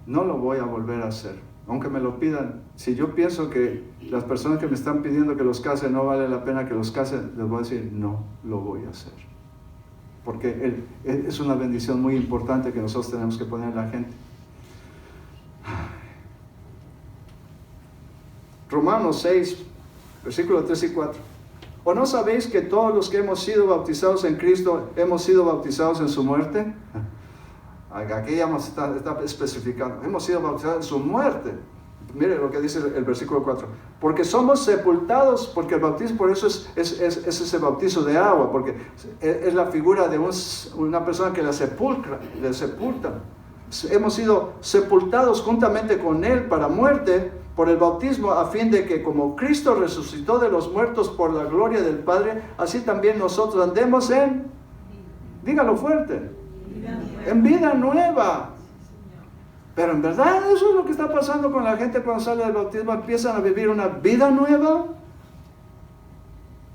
No lo voy a volver a hacer. Aunque me lo pidan, si yo pienso que las personas que me están pidiendo que los case no vale la pena que los case, les voy a decir, no lo voy a hacer. porque es una bendición muy importante que nosotros tenemos que poner en la gente. Romanos 6, versículos 3 y 4. ¿O no sabéis que todos los que hemos sido bautizados en Cristo, hemos sido bautizados en su muerte? Aquí ya está especificando, hemos sido bautizados en su muerte. Mire lo que dice el versículo 4. Porque somos sepultados, porque el bautismo, por eso es ese bautizo de agua, porque es la figura de una persona que le sepulta. Hemos sido sepultados juntamente con Él para muerte por el bautismo, a fin de que como Cristo resucitó de los muertos por la gloria del Padre, así también nosotros andemos dígalo fuerte, en vida nueva. Pero en verdad eso es lo que está pasando con la gente cuando sale del bautismo. ¿Empiezan a vivir una vida nueva?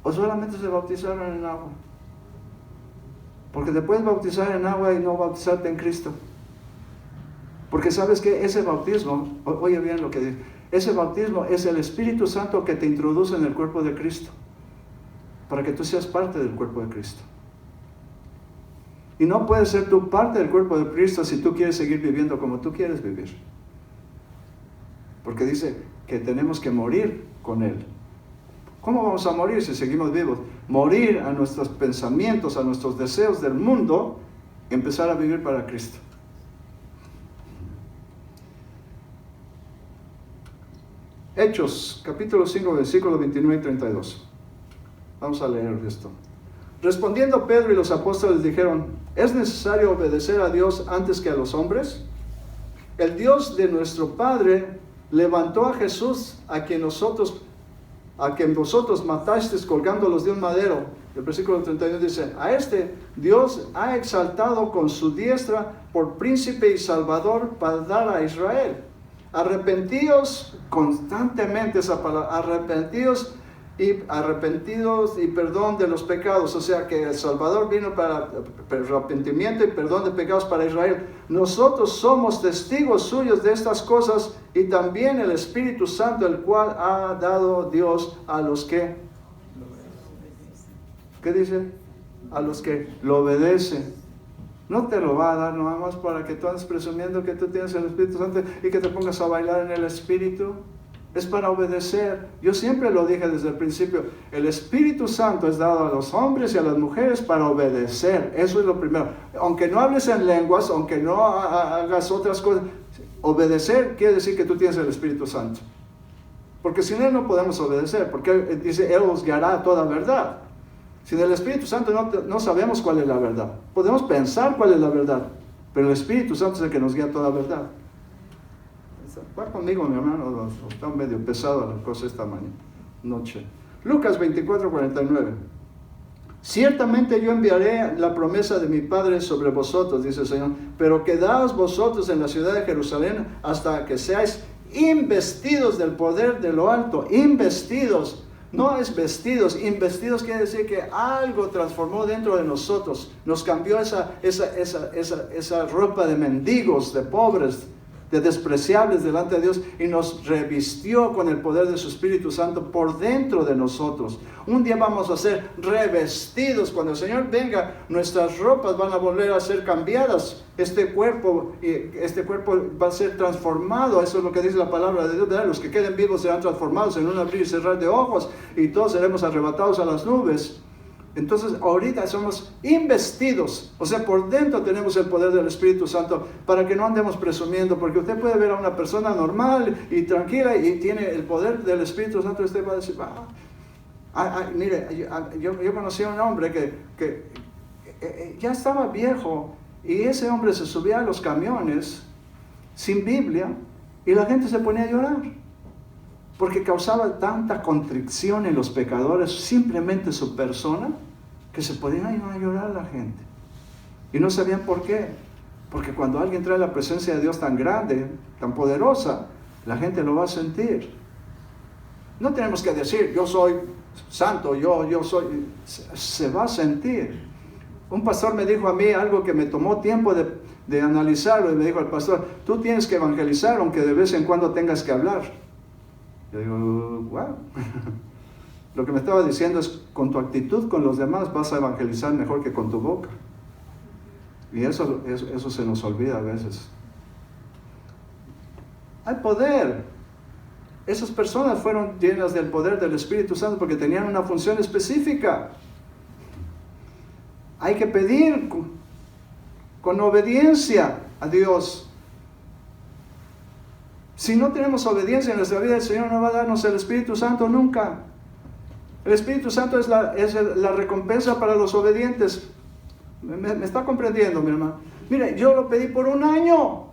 ¿O solamente se bautizaron en agua? Porque te puedes bautizar en agua y no bautizarte en Cristo. Porque sabes que ese bautismo, oye bien lo que dice, ese bautismo es el Espíritu Santo que te introduce en el cuerpo de Cristo, para que tú seas parte del cuerpo de Cristo. Y no puedes ser tú parte del cuerpo de Cristo si tú quieres seguir viviendo como tú quieres vivir. Porque dice que tenemos que morir con Él. ¿Cómo vamos a morir si seguimos vivos? Morir a nuestros pensamientos, a nuestros deseos del mundo, y empezar a vivir para Cristo. Hechos, capítulo 5, versículos 29 y 32. Vamos a leer esto. Respondiendo Pedro y los apóstoles dijeron: ¿es necesario obedecer a Dios antes que a los hombres? El Dios de nuestro Padre levantó a Jesús, a quien vosotros matasteis colgándolos de un madero. El versículo 31 dice: a este Dios ha exaltado con su diestra por príncipe y salvador para dar a Israel. Arrepentíos, constantemente esa palabra, arrepentidos y perdón de los pecados. O sea que el Salvador vino para arrepentimiento y perdón de pecados para Israel. Nosotros somos testigos suyos de estas cosas, y también el Espíritu Santo, el cual ha dado Dios a los que, ¿qué dice? A los que lo obedecen. No te lo va a dar nada más para que tú andes presumiendo que tú tienes el Espíritu Santo y que te pongas a bailar en el Espíritu. Es para obedecer. Yo siempre lo dije desde el principio. El Espíritu Santo es dado a los hombres y a las mujeres para obedecer. Eso es lo primero. Aunque no hables en lenguas, aunque no hagas otras cosas, obedecer quiere decir que tú tienes el Espíritu Santo. Porque sin Él no podemos obedecer. Porque Él dice: Él os guiará a toda verdad. Sin el Espíritu Santo no sabemos cuál es la verdad. Podemos pensar cuál es la verdad, pero el Espíritu Santo es el que nos guía a toda verdad. Va conmigo, mi hermano, está medio pesado la cosa esta noche. Lucas 24:49. Ciertamente yo enviaré la promesa de mi Padre sobre vosotros, dice el Señor, pero quedaos vosotros en la ciudad de Jerusalén hasta que seáis investidos del poder de lo alto. Investidos. No es vestidos. Investidos quiere decir que algo transformó dentro de nosotros. Nos cambió esa ropa de mendigos, de pobres, de despreciables delante de Dios, y nos revistió con el poder de su Espíritu Santo por dentro de nosotros. Un día vamos a ser revestidos. Cuando el Señor venga, nuestras ropas van a volver a ser cambiadas. Este cuerpo va a ser transformado. Eso es lo que dice la palabra de Dios, ¿verdad? Los que queden vivos serán transformados en un abrir y cerrar de ojos, y todos seremos arrebatados a las nubes. Entonces ahorita somos investidos, o sea, por dentro tenemos el poder del Espíritu Santo, para que no andemos presumiendo, porque usted puede ver a una persona normal y tranquila y tiene el poder del Espíritu Santo, y usted va a decir: mire, yo conocí a un hombre que ya estaba viejo, y ese hombre se subía a los camiones sin Biblia, y la gente se ponía a llorar, porque causaba tanta contrición en los pecadores, simplemente su persona, que se podían ir a llorar la gente. Y no sabían por qué. Porque cuando alguien trae la presencia de Dios tan grande, tan poderosa, la gente lo va a sentir. No tenemos que decir: yo soy santo, yo soy. Se va a sentir. Un pastor me dijo a mí algo que me tomó tiempo de analizarlo, y me dijo: el pastor, tú tienes que evangelizar aunque de vez en cuando tengas que hablar. Yo digo: wow. Lo que me estaba diciendo es: con tu actitud con los demás vas a evangelizar mejor que con tu boca. Y eso se nos olvida a veces. Hay poder. Esas personas fueron llenas del poder del Espíritu Santo porque tenían una función específica. Hay que pedir con obediencia a Dios. Si no tenemos obediencia en nuestra vida, el Señor no va a darnos el Espíritu Santo nunca. El Espíritu Santo es la recompensa para los obedientes. ¿Me está comprendiendo, mi hermano? Mire, yo lo pedí por 1 año.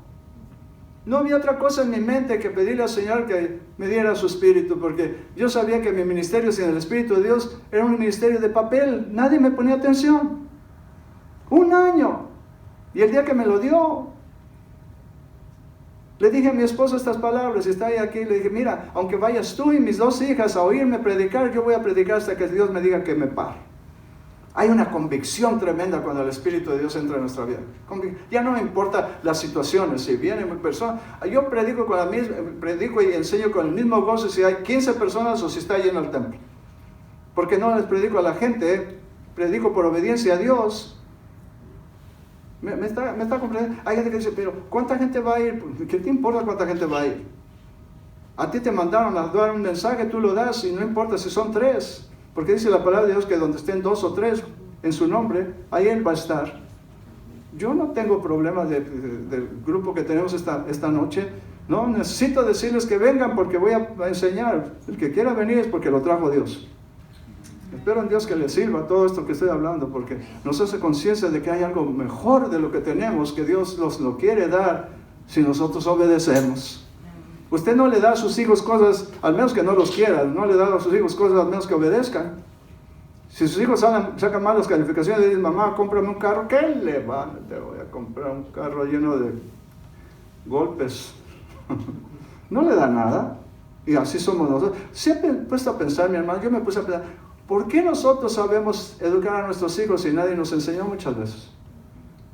No había otra cosa en mi mente que pedirle al Señor que me diera su Espíritu, porque yo sabía que mi ministerio sin el Espíritu de Dios era un ministerio de papel. Nadie me ponía atención. 1 año. Y el día que me lo dio, le dije a mi esposo estas palabras, y está ahí aquí, le dije, mira, aunque vayas tú y mis 2 hijas a oírme predicar, yo voy a predicar hasta que Dios me diga que me pare. Hay una convicción tremenda cuando el Espíritu de Dios entra en nuestra vida. Ya no me importa las situaciones, si vienen personas. Yo predico y enseño con el mismo gozo si hay 15 personas o si está lleno el templo. Porque no les predico a la gente, predico por obediencia a Dios. ¿Me está comprendiendo? Hay gente que dice, pero ¿cuánta gente va a ir? ¿Qué te importa cuánta gente va a ir? A ti te mandaron a dar un mensaje, tú lo das y no importa si son 3. Porque dice la palabra de Dios que donde estén 2 o 3 en su nombre, ahí Él va a estar. Yo no tengo problema del grupo que tenemos esta noche. No, necesito decirles que vengan porque voy a enseñar. El que quiera venir es porque lo trajo Dios. Espero en Dios que les sirva todo esto que estoy hablando, porque nos hace conciencia de que hay algo mejor de lo que tenemos, que Dios nos lo quiere dar si nosotros obedecemos. Usted no le da a sus hijos cosas, al menos que no los quiera, no le da a sus hijos cosas al menos que obedezcan. Si sus hijos sacan malas calificaciones, le dicen, mamá, cómprame un carro, ¿qué le va? Te voy a comprar un carro lleno de golpes. No le da nada. Y así somos nosotros. Siempre he puesto a pensar, mi hermano, yo me puse a pensar, ¿por qué nosotros sabemos educar a nuestros hijos y nadie nos enseñó muchas veces?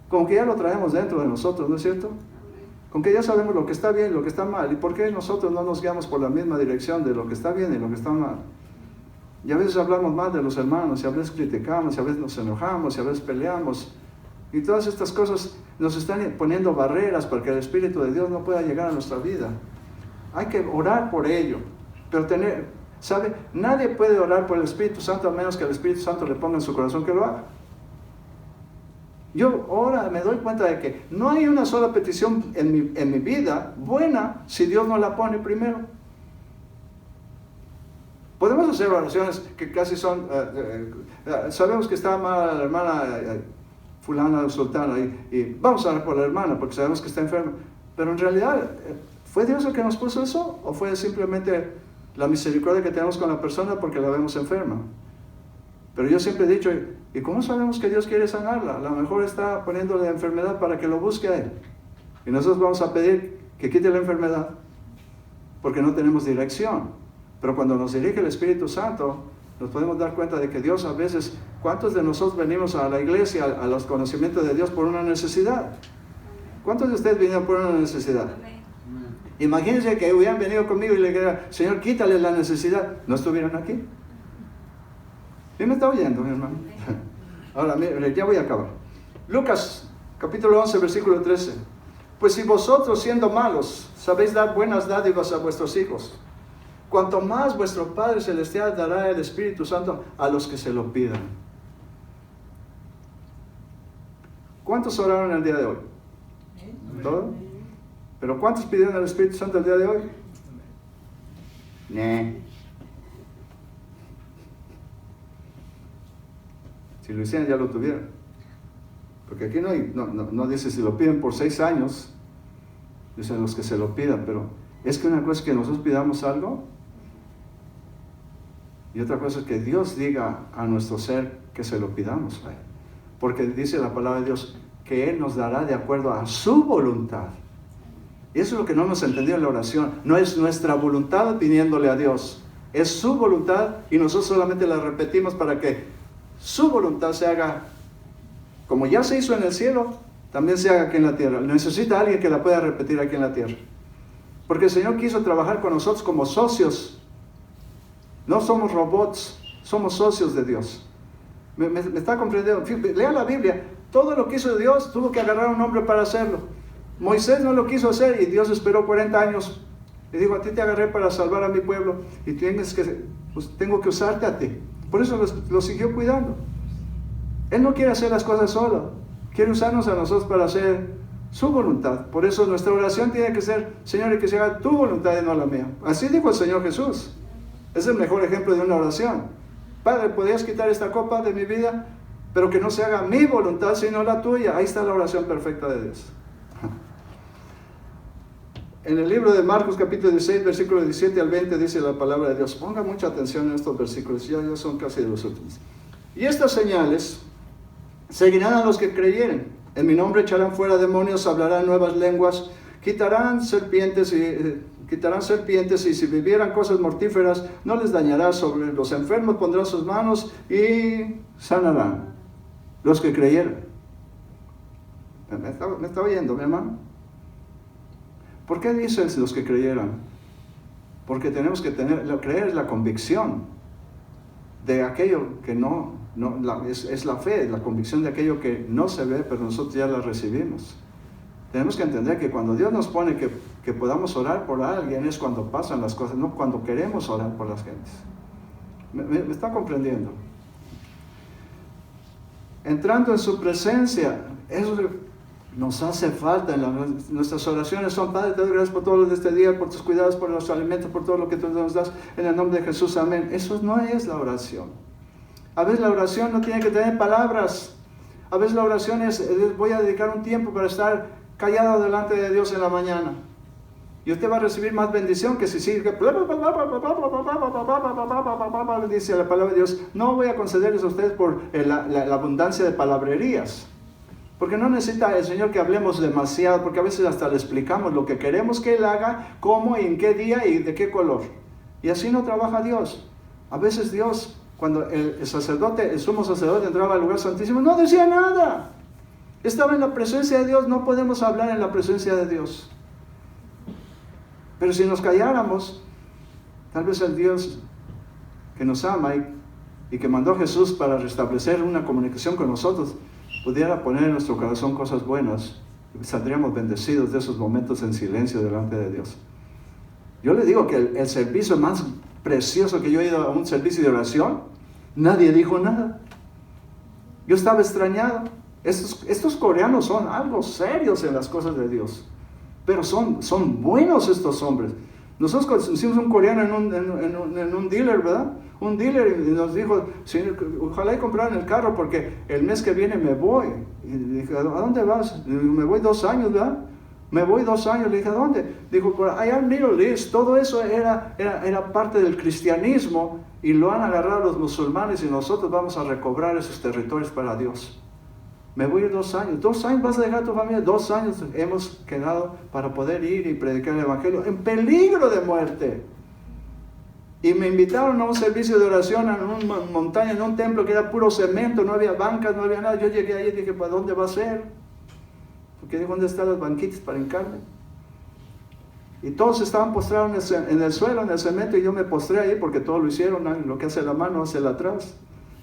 Como que ya lo traemos dentro de nosotros, ¿no es cierto? Con que ya sabemos lo que está bien y lo que está mal. ¿Y por qué nosotros no nos guiamos por la misma dirección de lo que está bien y lo que está mal? Y a veces hablamos mal de los hermanos, y a veces criticamos, y a veces nos enojamos, y a veces peleamos. Y todas estas cosas nos están poniendo barreras para que el Espíritu de Dios no pueda llegar a nuestra vida. Hay que orar por ello. Pero ¿sabe? Nadie puede orar por el Espíritu Santo a menos que el Espíritu Santo le ponga en su corazón que lo haga. Yo ahora me doy cuenta de que no hay una sola petición en mi vida buena si Dios no la pone primero. Podemos hacer oraciones que casi son, sabemos que está mala la hermana fulana sultana y vamos a orar por la hermana porque sabemos que está enferma. Pero en realidad, ¿fue Dios el que nos puso eso? ¿O fue simplemente la misericordia que tenemos con la persona porque la vemos enferma? Pero yo siempre he dicho, ¿y cómo sabemos que Dios quiere sanarla? A lo mejor está poniéndole la enfermedad para que lo busque a Él. Y nosotros vamos a pedir que quite la enfermedad porque no tenemos dirección. Pero cuando nos dirige el Espíritu Santo, nos podemos dar cuenta de que Dios a veces, ¿cuántos de nosotros venimos a la iglesia, a los conocimientos de Dios por una necesidad? ¿Cuántos de ustedes vinieron por una necesidad? Imagínense que hubieran venido conmigo y le dijeran, Señor, quítale la necesidad. ¿No estuvieran aquí? ¿Sí me está oyendo, mi hermano? Ahora, mire, ya voy a acabar. Lucas, capítulo 11, versículo 13. Pues si vosotros, siendo malos, sabéis dar buenas dádivas a vuestros hijos, cuanto más vuestro Padre Celestial dará el Espíritu Santo a los que se lo pidan. ¿Cuántos oraron el día de hoy? ¿Todos? ¿Pero cuántos pidieron el Espíritu Santo el día de hoy? Si lo hicieran ya lo tuvieran. Porque aquí no dice si lo piden por 6 años, dicen los que se lo pidan, pero es que una cosa es que nosotros pidamos algo y otra cosa es que Dios diga a nuestro ser que se lo pidamos a Él. Porque dice la palabra de Dios que Él nos dará de acuerdo a su voluntad. Y eso es lo que no hemos entendido en la oración. No es nuestra voluntad pidiéndole a Dios, es su voluntad y nosotros solamente la repetimos para que su voluntad se haga como ya se hizo en el cielo, también se haga aquí en la tierra. Necesita alguien que la pueda repetir aquí en la tierra. Porque el Señor quiso trabajar con nosotros como socios. No somos robots, somos socios de Dios. ¿Me está comprendiendo? Lea la Biblia. Todo lo que hizo Dios, tuvo que agarrar a un hombre para hacerlo. Moisés no lo quiso hacer y Dios esperó 40 años. Y dijo, a ti te agarré para salvar a mi pueblo y tengo que usarte a ti. Por eso lo siguió cuidando. Él no quiere hacer las cosas solo. Quiere usarnos a nosotros para hacer su voluntad. Por eso nuestra oración tiene que ser, Señor, que se haga tu voluntad y no la mía. Así dijo el Señor Jesús. Es el mejor ejemplo de una oración. Padre, ¿podrías quitar esta copa de mi vida? Pero que no se haga mi voluntad, sino la tuya. Ahí está la oración perfecta de Dios. En el libro de Marcos capítulo 16, versículo 17 al 20 dice la palabra de Dios. Ponga mucha atención en estos versículos, ya son casi de los últimos. Y estas señales seguirán a los que creyeren. En mi nombre echarán fuera demonios, hablarán nuevas lenguas, quitarán serpientes y si bebieran cosas mortíferas no les dañará. Sobre los enfermos pondrán sus manos y sanarán. Los que creyeron. ¿Me está oyendo, mi hermano? ¿Por qué dices los que creyeron? Porque tenemos que creer es la convicción de aquello que es la fe, la convicción de aquello que no se ve, pero nosotros ya la recibimos. Tenemos que entender que cuando Dios nos pone que podamos orar por alguien es cuando pasan las cosas, no cuando queremos orar por las gentes. ¿Me está comprendiendo? Entrando en su presencia, eso nos hace falta. Nuestras oraciones son: Padre, te doy gracias por todo lo de este día, por tus cuidados, por los alimentos, por todo lo que tú nos das, en el nombre de Jesús, amén. Eso no es la oración. A veces la oración no tiene que tener palabras. A veces la oración es: voy a dedicar un tiempo para estar callado delante de Dios en la mañana. Y usted va a recibir más bendición que si sigue. Dice la palabra de Dios: no voy a concederles a ustedes por la abundancia de palabrerías. Porque no necesita el Señor que hablemos demasiado, porque a veces hasta le explicamos lo que queremos que Él haga, cómo y en qué día y de qué color. Y así no trabaja Dios. A veces Dios, cuando el sumo sacerdote entraba al lugar santísimo, no decía nada. Estaba en la presencia de Dios. No podemos hablar en la presencia de Dios. Pero si nos calláramos, tal vez el Dios que nos ama y que mandó a Jesús para restablecer una comunicación con nosotros, pudiera poner en nuestro corazón cosas buenas, saldríamos bendecidos de esos momentos en silencio delante de Dios. Yo le digo que el servicio más precioso que yo he ido a un servicio de oración, nadie dijo nada. Yo estaba extrañado. Estos coreanos son algo serios en las cosas de Dios, pero son buenos estos hombres. Nosotros conocimos un coreano en un dealer, ¿verdad? Un dealer, y nos dijo: Señor, ojalá y compraran el carro porque el mes que viene me voy. Y dije: ¿a dónde vas? Y me voy 2 años, ¿verdad? Me voy 2 años. Le dije: ¿a dónde? Dijo: por allá en Middle East. Todo eso era parte del cristianismo y lo han agarrado los musulmanes y nosotros vamos a recobrar esos territorios para Dios. Me voy 2 años. 2 años vas a dejar tu familia. 2 años hemos quedado para poder ir y predicar el evangelio en peligro de muerte. Y me invitaron a un servicio de oración en una montaña, en un templo que era puro cemento, no había bancas, no había nada. Yo llegué ahí y dije: ¿para dónde va a ser? Porque dijo: ¿dónde están las banquitas para hincarme? Y todos estaban postrados en el suelo, en el cemento, y yo me postré ahí porque todo lo hicieron. Lo que hace la mano, hace la atrás.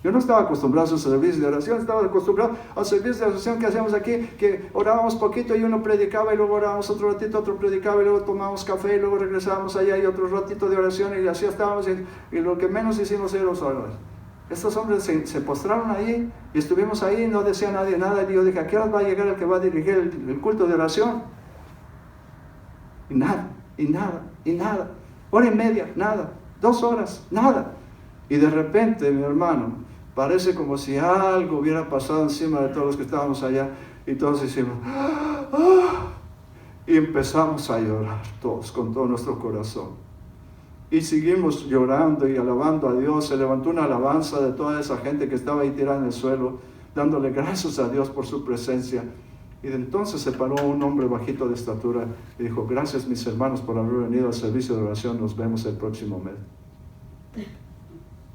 Yo no estaba acostumbrado a esos servicios de oración, estaba acostumbrado a los servicios de oración que hacíamos aquí, que orábamos poquito y uno predicaba y luego orábamos otro ratito, otro predicaba y luego tomábamos café y luego regresábamos allá y otro ratito de oración y así estábamos y lo que menos hicimos era orar. Estos hombres se postraron ahí y estuvimos ahí y no decía nadie nada y yo dije: ¿a qué hora va a llegar el que va a dirigir el culto de oración? Y nada, y nada, y nada. 1:30, nada. 2 horas, nada. Y de repente, mi hermano, parece como si algo hubiera pasado encima de todos los que estábamos allá y todos hicimos y empezamos a llorar todos con todo nuestro corazón y seguimos llorando y alabando a Dios. Se levantó una alabanza de toda esa gente que estaba ahí tirada en el suelo, dándole gracias a Dios por su presencia. Y de entonces se paró un hombre bajito de estatura y dijo: gracias, mis hermanos, por haber venido al servicio de oración, nos vemos el próximo mes.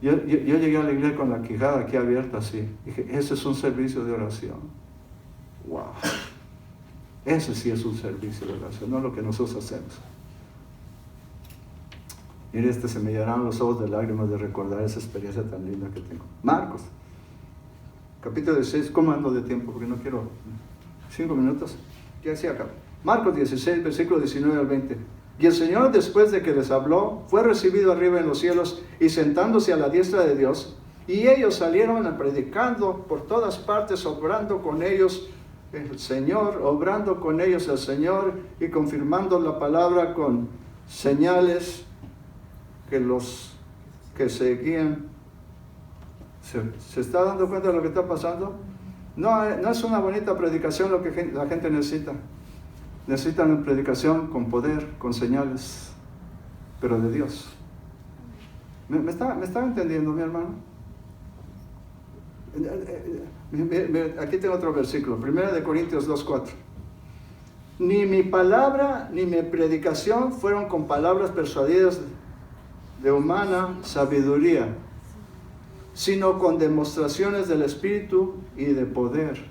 Yo llegué a la iglesia con la quijada aquí abierta así. Dije: ese es un servicio de oración. ¡Wow! Ese sí es un servicio de oración, no lo que nosotros hacemos. Mire, se me llenaron los ojos de lágrimas de recordar esa experiencia tan linda que tengo. Marcos. capítulo 16, ¿cómo ando de tiempo? Porque no quiero 5 minutos. Ya se acaba. Marcos 16, versículo 19 al 20. Y el Señor, después de que les habló, fue recibido arriba en los cielos y sentándose a la diestra de Dios. Y ellos salieron predicando por todas partes, obrando con ellos el Señor y confirmando la palabra con señales que los que seguían. ¿Se está dando cuenta de lo que está pasando? No es una bonita predicación lo que la gente necesita. Necesitan una predicación con poder, con señales, pero de Dios. ¿Me está entendiendo, mi hermano? Aquí tengo otro versículo, 1 Corintios 2:4. Ni mi palabra ni mi predicación fueron con palabras persuadidas de humana sabiduría, sino con demostraciones del Espíritu y de poder.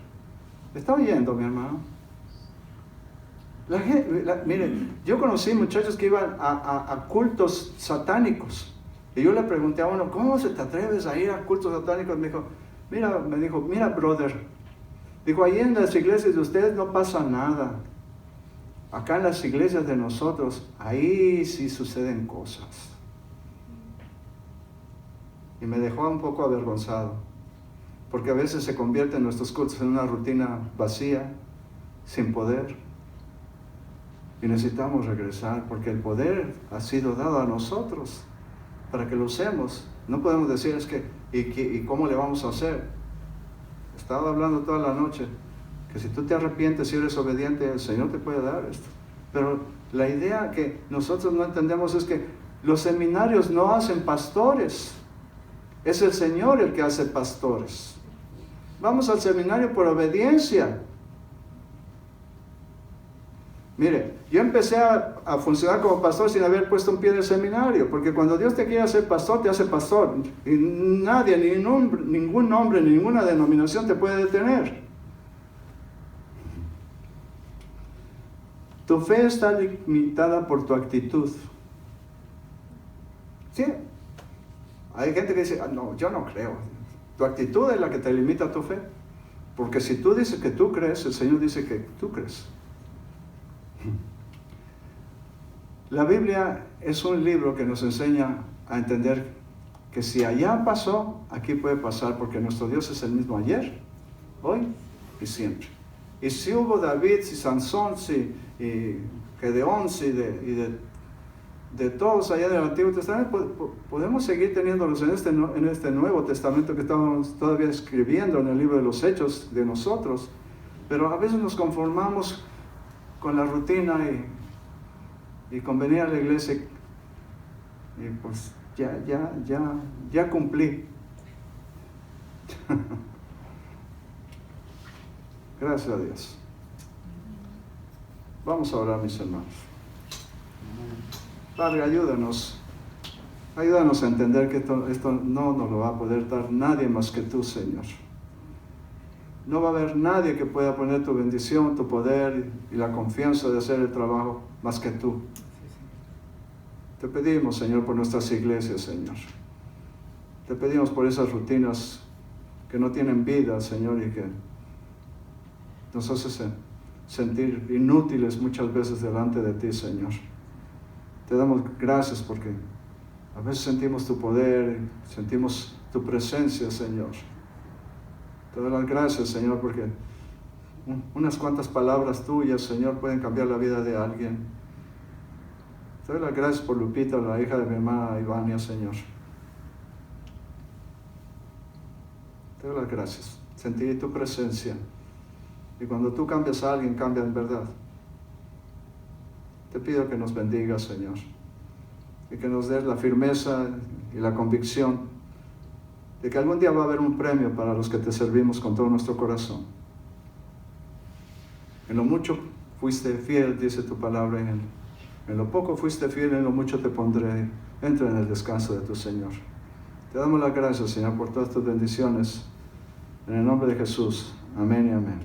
¿Me está oyendo, mi hermano? Miren, yo conocí muchachos que iban a cultos satánicos. Y yo le pregunté a uno, ¿cómo se te atreves a ir a cultos satánicos? Me dijo, mira, brother. Dijo, ahí en las iglesias de ustedes no pasa nada. Acá en las iglesias de nosotros, ahí sí suceden cosas. Y me dejó un poco avergonzado. Porque a veces se convierten nuestros cultos en una rutina vacía, sin poder. Y necesitamos regresar porque el poder ha sido dado a nosotros para que lo usemos. No podemos decir ¿y cómo le vamos a hacer? Estaba hablando toda la noche que si tú te arrepientes y eres obediente, el Señor te puede dar esto. Pero la idea que nosotros no entendemos es que los seminarios no hacen pastores. Es el Señor el que hace pastores. Vamos al seminario por obediencia. Mire, yo empecé a funcionar como pastor sin haber puesto un pie en el seminario, porque cuando Dios te quiere hacer pastor, te hace pastor. Y nadie, ningún hombre, ninguna denominación te puede detener. Tu fe está limitada por tu actitud. ¿Sí? Hay gente que dice, no, yo no creo. Tu actitud es la que te limita tu fe. Porque si tú dices que tú crees, el Señor dice que tú crees. La Biblia es un libro que nos enseña a entender que si allá pasó, aquí puede pasar, porque nuestro Dios es el mismo ayer, hoy y siempre. Y si hubo David, si Sansón, si Gedeón, si de todos allá del Antiguo Testamento, podemos seguir teniéndolos en este Nuevo Testamento que estamos todavía escribiendo en el libro de los Hechos de nosotros, pero a veces nos conformamos con la rutina y con venir a la iglesia y pues ya cumplí. Gracias a Dios. Vamos a orar, mis hermanos. Padre, ayúdanos a entender que esto no nos lo va a poder dar nadie más que tú, Señor. No va a haber nadie que pueda poner tu bendición, tu poder y la confianza de hacer el trabajo más que tú. Te pedimos, Señor, por nuestras iglesias, Señor. Te pedimos por esas rutinas que no tienen vida, Señor, y que nos hacen sentir inútiles muchas veces delante de ti, Señor. Te damos gracias porque a veces sentimos tu poder, sentimos tu presencia, Señor. Te doy las gracias, Señor, porque unas cuantas palabras tuyas, Señor, pueden cambiar la vida de alguien. Te doy las gracias por Lupita, la hija de mi hermana Ivania, Señor. Te doy las gracias. Sentí tu presencia. Y cuando tú cambias a alguien, cambia en verdad. Te pido que nos bendigas, Señor. Y que nos des la firmeza y la convicción de que algún día va a haber un premio para los que te servimos con todo nuestro corazón. En lo mucho fuiste fiel, dice tu palabra, en lo poco fuiste fiel, en lo mucho te pondré. Entra en el descanso de tu Señor. Te damos las gracias, Señor, por todas tus bendiciones. En el nombre de Jesús. Amén y amén.